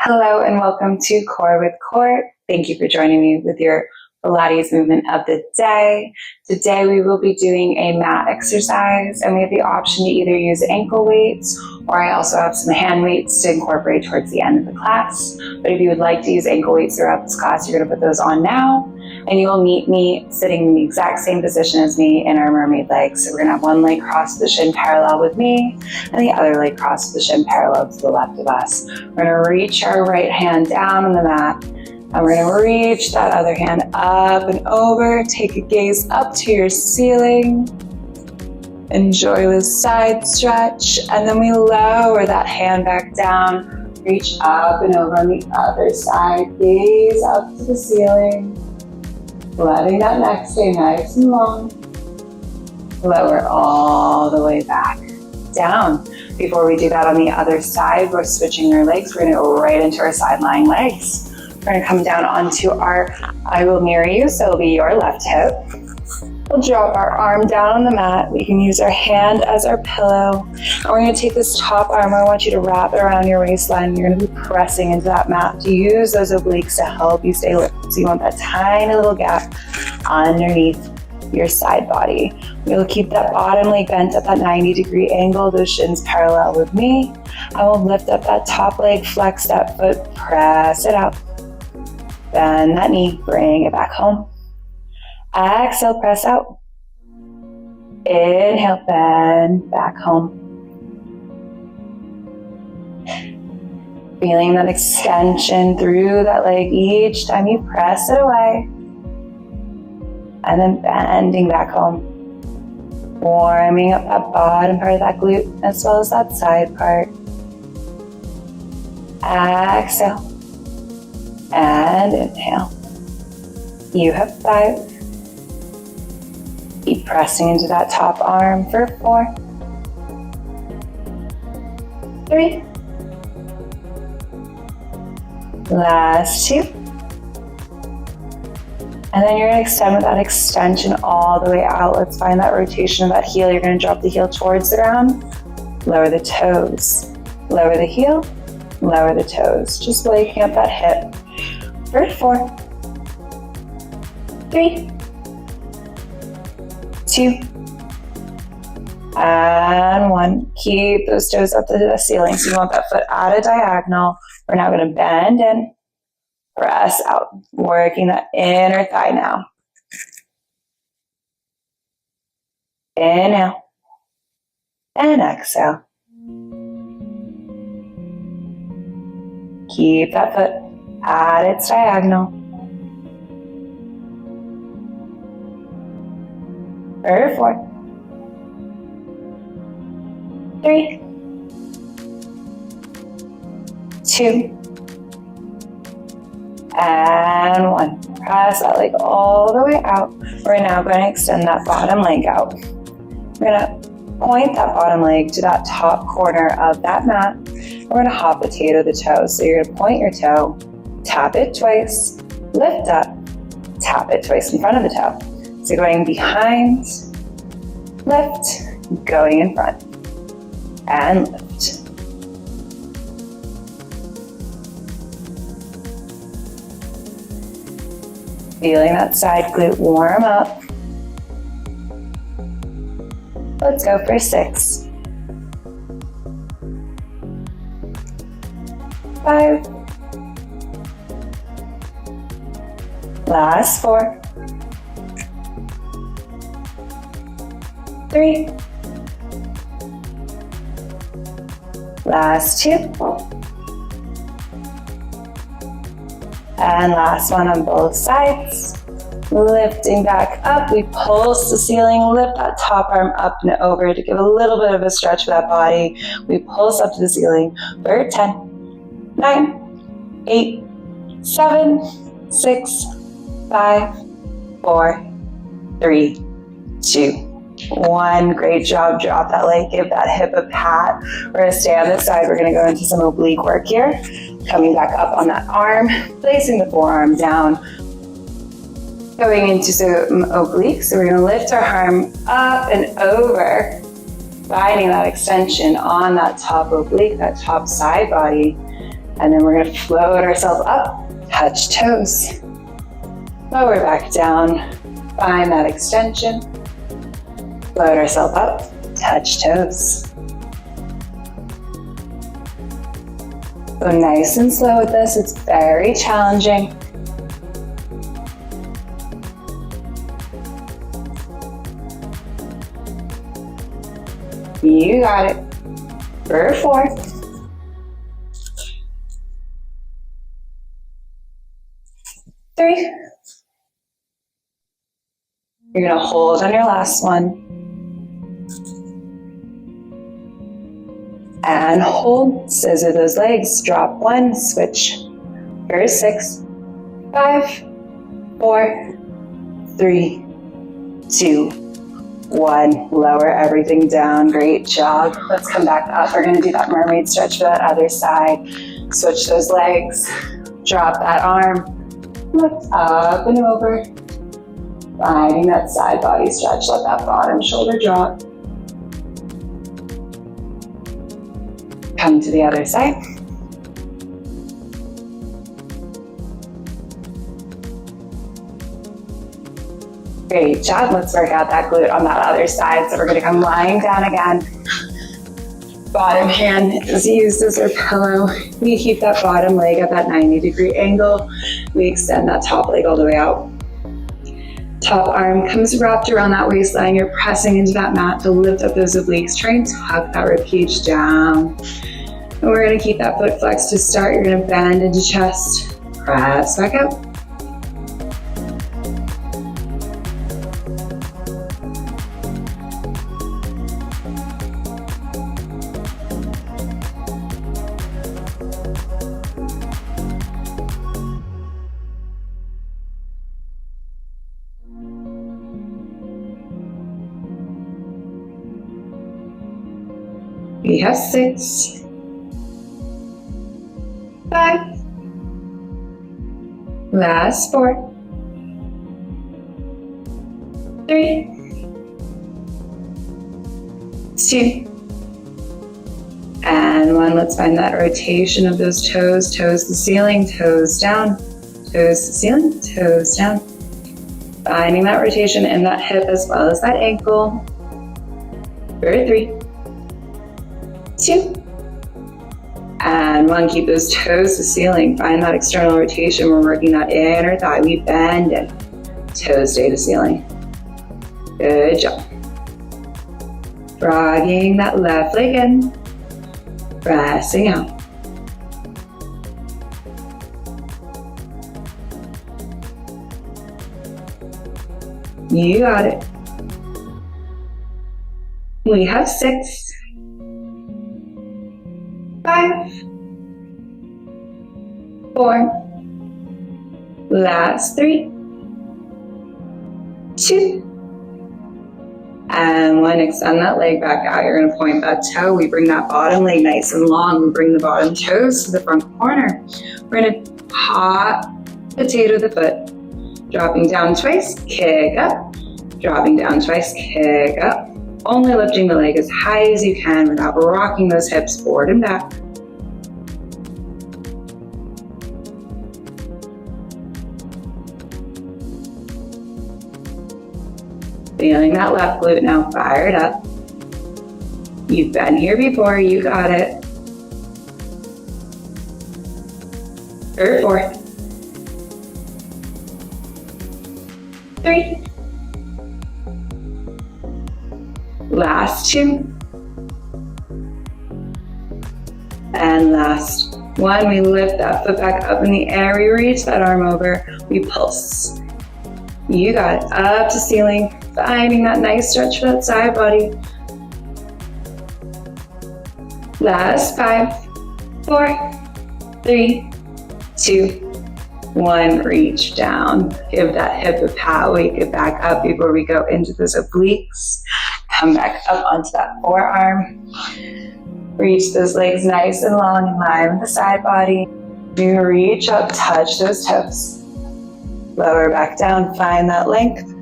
Hello and welcome to Core with Core. Thank you for joining me with your Pilates movement of the day. Today we will be doing a mat exercise and we have the option to either use ankle weights or I also have some hand weights to incorporate towards the end of the class. But if you would like to use ankle weights throughout this class, you're going to put those on now and you will meet me sitting in the exact same position as me in our mermaid legs. So we're going to have one leg crossed to the shin parallel with me and the other leg crossed to the shin parallel to the left of us. We're going to reach our right hand down on the mat and we're going to reach that other hand up and over. Take a gaze up to your ceiling. Enjoy this side stretch and then we lower that hand back down. Reach up and over on the other side. Gaze up to the ceiling. Letting that neck stay nice and long. Lower all the way back down. Before we do that on the other side, we're switching our legs. We're going to go right into our side lying legs. We're going to come down onto I will mirror you, so it'll be your left hip. We'll drop our arm down on the mat. We can use our hand as our pillow. And we're going to take this top arm. I want you to wrap it around your waistline. You're going to be pressing into that mat to use those obliques to help you stay lifted. So you want that tiny little gap underneath your side body. We'll keep that bottom leg bent at that 90-degree angle, those shins parallel with me. I will lift up that top leg, flex that foot, press it out. Bend that knee, bring it back home. Exhale, press out. Inhale, bend back home. Feeling that extension through that leg each time you press it away. And then bending back home. Warming up that bottom part of that glute as well as that side part. Exhale. And inhale. You have 5. Keep pressing into that top arm for 4, 3, last 2. And then you're going to extend with that extension all the way out. Let's find that rotation of that heel. You're going to drop the heel towards the ground, lower the toes, lower the heel, lower the toes. Just waking up that hip for 4, 3, 2, and 1. Keep those toes up to the ceiling. So you want that foot at a diagonal. We're now going to bend in, press out, working that inner thigh now. Inhale and exhale. Keep that foot at its diagonal. For 4, 3, 2, and 1. Press that leg all the way out. We're now going to extend that bottom leg out. We're going to point that bottom leg to that top corner of that mat. We're going to hot potato the toe. So you're going to point your toe, tap it twice, lift up, tap it twice in front of the toe. So going behind, lift, going in front, and lift. Feeling that side glute warm up. Let's go for 6, 5, last 4, 3, last 2, and last one on both sides. Lifting back up, we pulse the ceiling, lift that top arm up and over to give a little bit of a stretch for that body. We pulse up to the ceiling for 10, 9, 8, 7, 6, 5, 4, 3, 2, 1. Great job. Drop that leg, give that hip a pat. We're going to stay on this side. We're going to go into some oblique work here. Coming back up on that arm, placing the forearm down, going into some obliques. So we're going to lift our arm up and over, finding that extension on that top oblique, that top side body. And then we're gonna float ourselves up, touch toes. Lower back down, find that extension. Float ourselves up, touch toes. Go nice and slow with this, it's very challenging. You got it. For 4. 3. You're gonna hold on your last one. And hold, scissor those legs, drop 1, switch. For 6, 5, 4, 3, 2, 1. Lower everything down, great job. Let's come back up. We're gonna do that mermaid stretch for that other side. Switch those legs, drop that arm, lift up and over. Finding that side body stretch, let that bottom shoulder drop. Come to the other side. Great job. Let's work out that glute on that other side. So we're gonna come lying down again. Bottom hand is used as our pillow. We keep that bottom leg at that 90-degree angle. We extend that top leg all the way out. Top arm comes wrapped around that waistline. You're pressing into that mat to lift up those obliques. Try and tuck that ribcage down. And we're gonna keep that foot flexed to start. You're gonna bend into chest. Press back up. We have 6, 5, last 4, 3, 2, and 1. Let's find that rotation of those toes. Toes to ceiling, toes down, toes to ceiling, toes down. Finding that rotation in that hip as well as that ankle. For 3, 2, and 1. Keep those toes to ceiling. Find that external rotation. We're working that inner thigh. We bend in. Toes stay to ceiling. Good job. Frogging that left leg in. Pressing out. You got it. We have 6, 5, 4, last 3, 2, and 1. Extend that leg back out. You're gonna point that toe. We bring that bottom leg nice and long. We bring the bottom toes to the front corner. We're gonna hot potato the foot. Dropping down twice, kick up. Dropping down twice, kick up. Only lifting the leg as high as you can without rocking those hips forward and back. Feeling that left glute now fired up. You've been here before, you got it. For 4, 3, last 2, and last 1. We lift that foot back up in the air. We reach that arm over. We pulse. You got it. Up to ceiling. Finding that nice stretch for that side body. Last 5, 4, 3, 2, 1. Reach down. Give that hip a pat. Wake it back up before we go into those obliques. Come back up onto that forearm. Reach those legs nice and long in line with the side body. You reach up, touch those toes. Lower back down, find that length.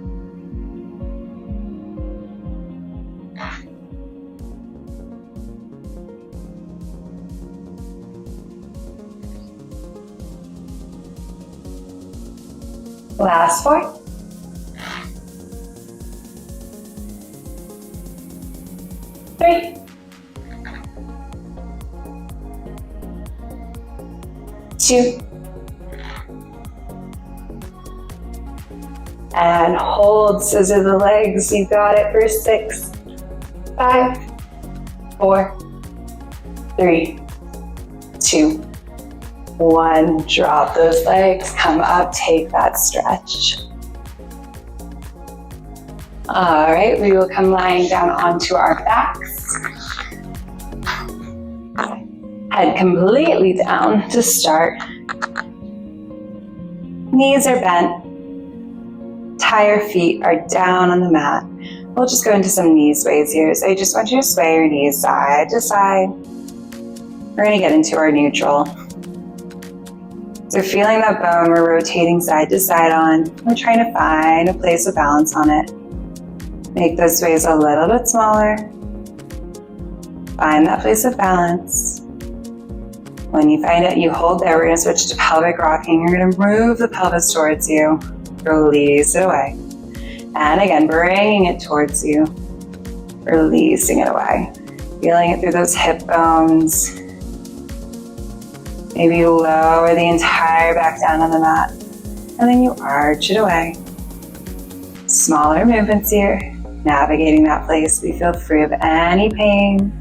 Last 4. 3. 2. And hold, scissor the legs. You got it for 6, 5, 4, 3, 2, 1. Drop those legs, come up, take that stretch. All right, we will come lying down onto our backs. Head completely down to start. Knees are bent. Entire feet are down on the mat. We'll just go into some knee sways here. So I just want you to sway your knees side to side. We're going to get into our neutral. So feeling that bone we're rotating side to side on, we're trying to find a place of balance on it. Make those sways a little bit smaller. Find that place of balance. When you find it, you hold there. We're going to switch to pelvic rocking. You're going to move the pelvis towards you. Release it away. And again, bringing it towards you. Releasing it away. Feeling it through those hip bones. Maybe lower the entire back down on the mat. And then you arch it away. Smaller movements here. Navigating that place. We feel free of any pain.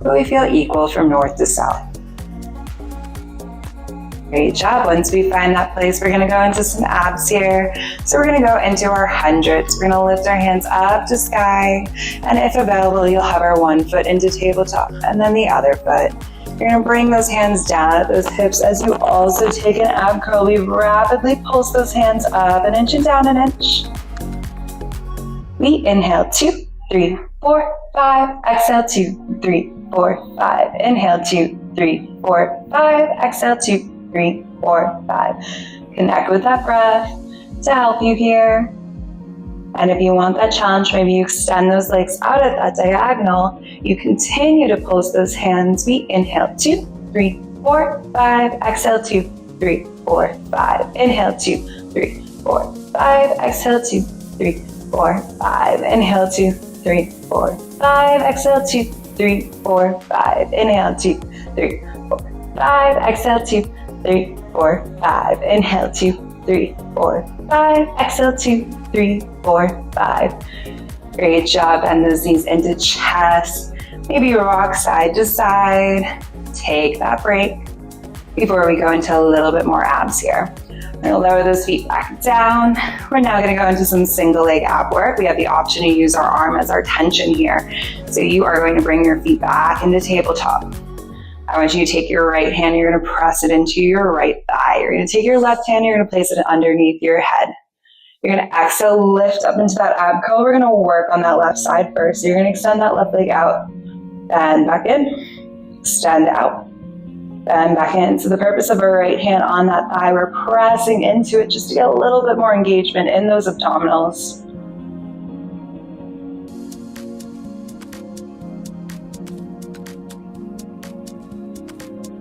But we feel equal from north to south. Great job. Once we find that place, we're going to go into some abs here. So we're going to go into our hundreds. We're going to lift our hands up to sky. And if available, you'll have our one foot into tabletop and then the other foot. You're going to bring those hands down at those hips as you also take an ab curl. We rapidly pulse those hands up an inch and down an inch. We inhale 2, 3, 4, 5. Exhale 2, 3, 4, 5. Inhale 2, 3, 4, 5. Exhale 2, 3, 4, 5. Connect with that breath to help you here. And if you want that challenge, maybe you extend those legs out at that diagonal. You continue to pulse those hands. We inhale 2, 3, 4, 5. Exhale 2, 3, 4, 5. Inhale 2, 3, 4, 5. Exhale 2, 3, 4, 5. Inhale 2, 3, 4, 5. Exhale 2, 3, 4, 5. Inhale 2, 3, 4, 5. Exhale 2, 3, 4, 5. Inhale 2, 3, 4, 5. Exhale 2, 3, 4, 5. Great job. Bend those knees into chest. Maybe rock side to side. Take that break before we go into a little bit more abs here. We're going to lower those feet back down. We're now going to go into some single leg ab work. We have the option to use our arm as our tension here. So you are going to bring your feet back into tabletop. I want you to take your right hand, you're going to press it into your right thigh. You're going to take your left hand, you're going to place it underneath your head. You're going to exhale, lift up into that ab curl. We're going to work on that left side first. So you're going to extend that left leg out, bend back in, extend out, bend back in. So the purpose of our right hand on that thigh, we're pressing into it just to get a little bit more engagement in those abdominals.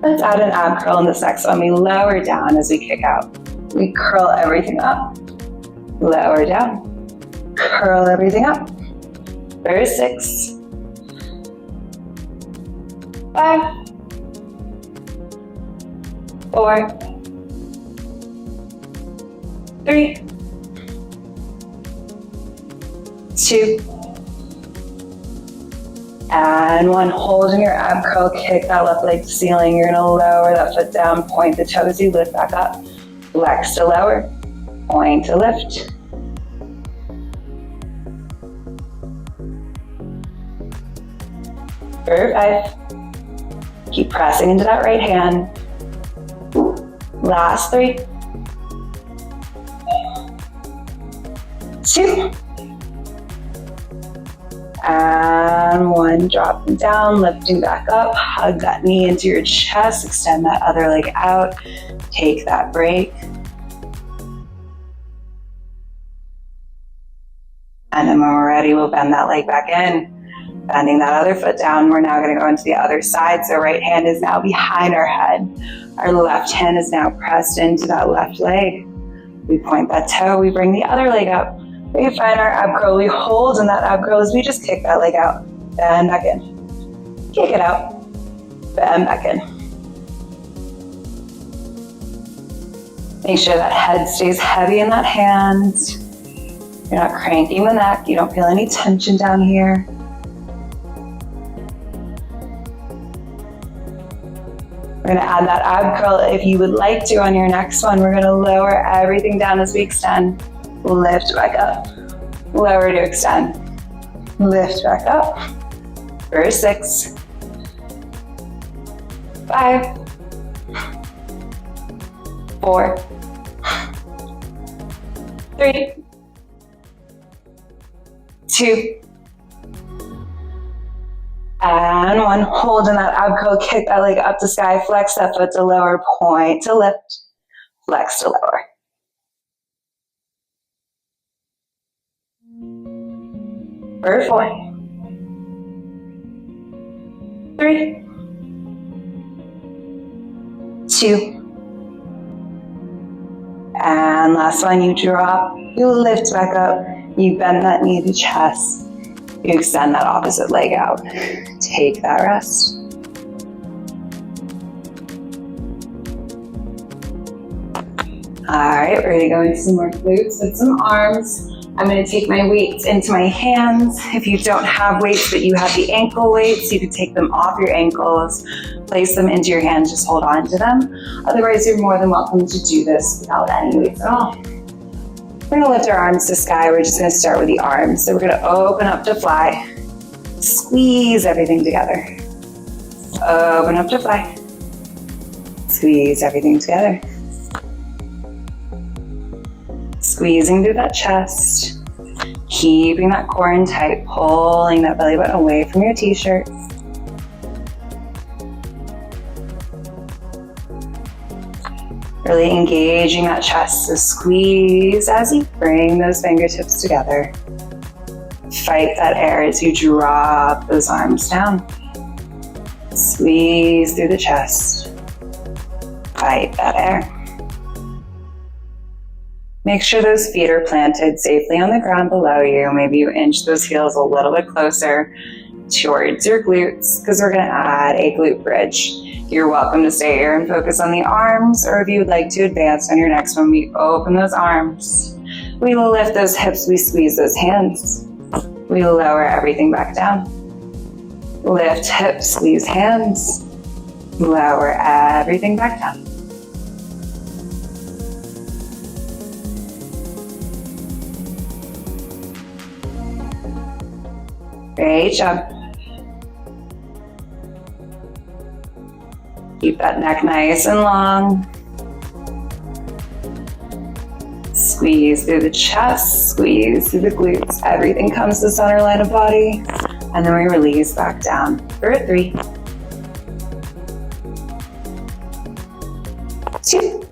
Let's add an ab curl in this next one. We lower down as we kick out. We curl everything up. Lower down. Curl everything up. For 6, 5, 4, 3, 2, and 1. Holding your ab curl, kick that left leg to ceiling. You're gonna lower that foot down, point the toes, you lift back up. Flex to lower, point to lift. For 5. Keep pressing into that right hand. Last 3, 2, and 1. Dropping down, lifting back up, hug that knee into your chest, extend that other leg out, take that break. And then when we're ready, we'll bend that leg back in. Bending that other foot down, we're now going to go into the other side. So right hand is now behind our head. Our left hand is now pressed into that left leg. We point that toe, we bring the other leg up. We find our ab curl, we hold in that ab curl as we just kick that leg out. Bend back in. Kick it out. Bend back in. Make sure that head stays heavy in that hand. You're not cranking the neck. You don't feel any tension down here. We're going to add that ab curl if you would like to on your next one. We're going to lower everything down as we extend. Lift back up. Lower to extend. Lift back up. For 6, 5, 4, 3, 2, and 1. Hold in that ab curl, kick that leg up to sky, flex that foot to lower, point to lift, flex to lower. For 4, 3, 2, and last one, you drop, you lift back up, you bend that knee to chest, you extend that opposite leg out. Take that rest. All right, we're gonna go into some more glutes with some arms. I'm going to take my weights into my hands. If you don't have weights, but you have the ankle weights, you can take them off your ankles, place them into your hands, just hold on to them. Otherwise, you're more than welcome to do this without any weights at all. We're going to lift our arms to sky. We're just going to start with the arms. So we're going to open up to fly. Squeeze everything together. Open up to fly. Squeeze everything together. Squeezing through that chest, keeping that core in tight, pulling that belly button away from your t-shirt. Really engaging that chest, so squeeze as you bring those fingertips together. Fight that air as you drop those arms down. Squeeze through the chest. Fight that air. Make sure those feet are planted safely on the ground below you. Maybe you inch those heels a little bit closer towards your glutes because we're going to add a glute bridge. You're welcome to stay here and focus on the arms, or if you would like to advance on your next one, we open those arms. We lift those hips, we squeeze those hands. We lower everything back down. Lift hips, squeeze hands. Lower everything back down. Great job. Keep that neck nice and long. Squeeze through the chest, squeeze through the glutes. Everything comes to center line of body. And then we release back down for 3, 2.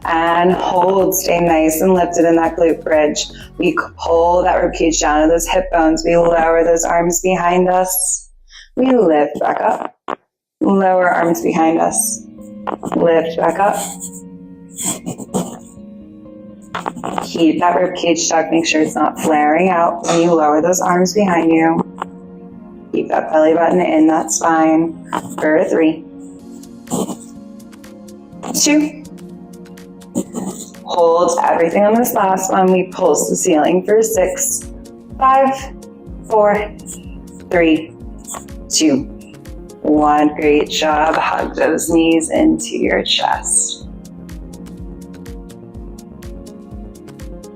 And hold, stay nice and lifted in that glute bridge. We pull that ribcage down to those hip bones. We lower those arms behind us. We lift back up. Lower arms behind us. Lift back up. Keep that ribcage tucked. Make sure it's not flaring out when you lower those arms behind you. Keep that belly button in that spine for 3, 2. Hold everything on this last one. We pulse the ceiling for 6, 5, 4, 3, 2, 1. Great job. Hug those knees into your chest.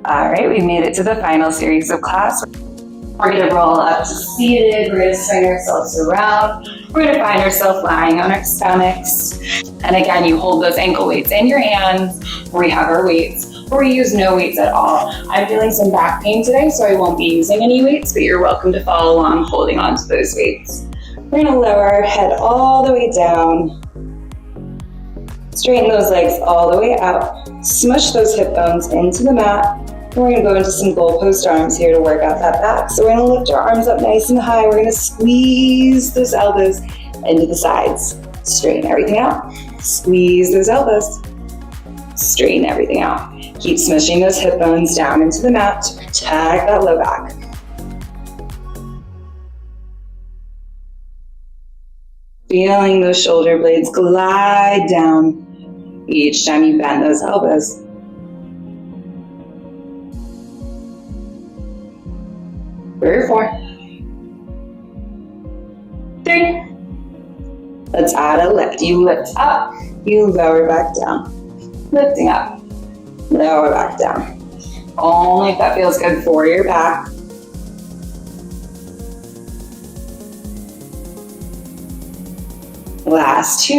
All right, we made it to the final series of class. We're going to roll up to seated. We're going to swing ourselves around. We're going to find ourselves lying on our stomachs. And again, you hold those ankle weights in your hands, where we have our weights, or we use no weights at all. I'm feeling some back pain today, so I won't be using any weights, but you're welcome to follow along holding on to those weights. We're going to lower our head all the way down. Straighten those legs all the way out. Smush those hip bones into the mat. And we're going to go into some goalpost arms here to work out that back. So we're going to lift our arms up nice and high. We're going to squeeze those elbows into the sides. Straighten everything out. Squeeze those elbows. Straighten everything out. Keep smushing those hip bones down into the mat to protect that low back. Feeling those shoulder blades glide down each time you bend those elbows. Three, 4, 3. Let's add a lift. You lift up, you lower back down. Lifting up, lower back down. Only if that feels good for your back. Last 2.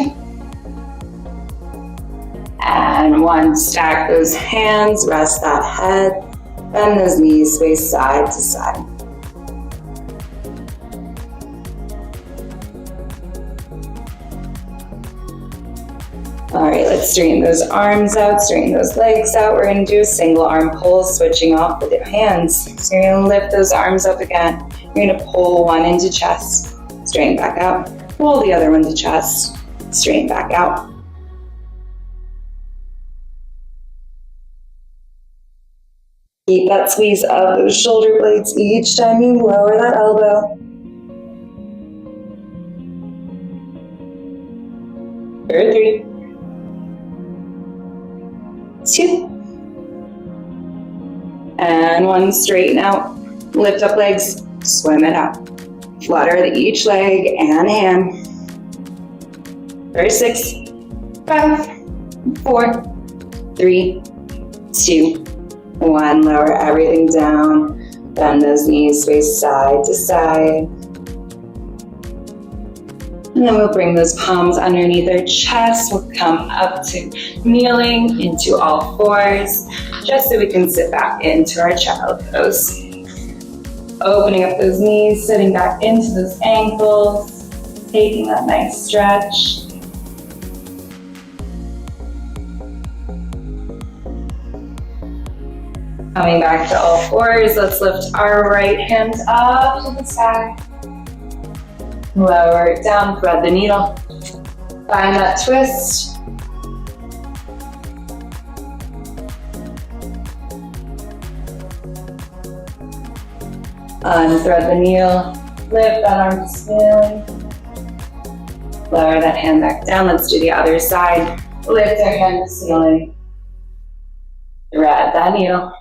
And 1. Stack those hands, rest that head, bend those knees, sway side to side. All right, let's straighten those arms out, straighten those legs out. We're gonna do a single arm pull, switching off with your hands. So you're gonna lift those arms up again. You're gonna pull one into chest, straighten back out. Pull the other one to chest, straighten back out. Keep that squeeze of those shoulder blades each time you lower that elbow. 3, 2, and 1. Straighten out, lift up legs, swim it out. Flutter each leg and hand. 6, 5, 4, 3, 2, 1. Lower everything down. Bend those knees, sway side to side. And then we'll bring those palms underneath our chest. We'll come up to kneeling into all fours, just so we can sit back into our child pose. Opening up those knees, sitting back into those ankles, taking that nice stretch. Coming back to all fours, let's lift our right hand up to the sky. Lower it down, thread the needle. Find that twist. Unthread the needle. Lift that arm to ceiling. Lower that hand back down. Let's do the other side. Lift our hand to ceiling. Thread that needle.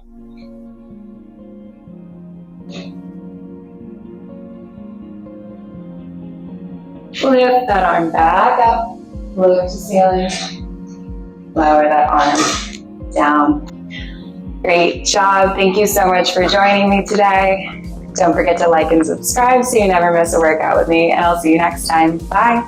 Lift that arm back up, look to ceiling, lower that arm down. Great job. Thank you so much for joining me today. Don't forget to like and subscribe so you never miss a workout with me, and I'll see you next time. Bye.